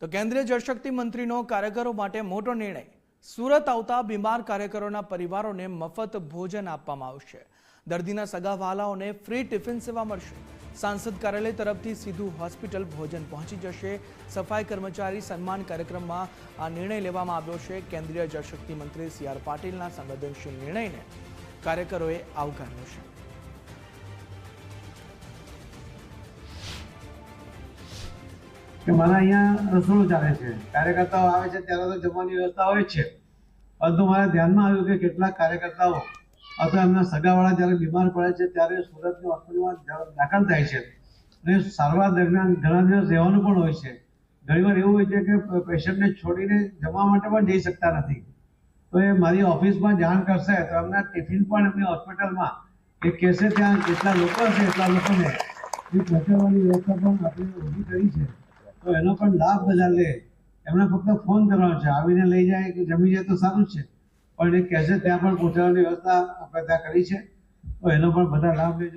તો કેન્દ્રીય જળશક્તિ મંત્રીનો કાર્યકરો માટે મોટો નિર્ણય। સુરત આવતા બીમાર કાર્યકરોના પરિવારોને મફત ભોજન આપવામાં આવશે। દર્દીના સગાવાલાઓને ફ્રી ટિફિન સેવા મળશે। सांसद कार्यालय तरफथी सीधू होस्पिटल भोजन पहुंची जशे। सफाई कर्मचारी सन्मान कार्यक्रम में आ निर्णय लेवामां आव्यो छे। केंद्रीय जलशक्ति मंत्री CR पाटीलना संवेदनशील निर्णयने कार्यकरोए आवकार्यो छे। मारा अहींया रसोड़ું ચાલે છે, કાર્યકર્તાઓ આવે છે ત્યારે તો જમવાની વ્યવસ્થા હોય છે, પરંતુ મારા ધ્યાનમાં આવ્યું કે કેટલાક કાર્યકર્તાઓ અથવા એમના સગાવાળા જ્યારે બીમાર પડે છે ત્યારે સુરતની હોસ્પિટલમાં દાખલ થાય છે અને સારવાર દરમિયાન ઘણા દિવસ રહેવાનું પણ હોય છે। ઘણીવાર એવું હોય છે કે પેશન્ટને છોડીને જમવા માટે પણ જઈ શકતા નથી, તો એ મારી ઓફિસમાં જાણ કરશે તો એમના ટિફિન પણ એમની હોસ્પિટલમાં એ કહેશે ત્યાં જેટલા લોકો હશે એટલા લોકોને એ પહોંચાડવાની વ્યવસ્થા પણ આપણે ઊભી કરી છે। તો એનો પણ લાભ બધા લે। એમને ફક્ત ફોન કરવાનો છે, આવીને લઈ જાય કે જમી જાય તો સારું છે, પણ એ કહેશે ત્યાં પણ પહોંચાડવાની વ્યવસ્થા આપણે ત્યાં કરી છે, તો એનો પણ બધા લાભ લેજો।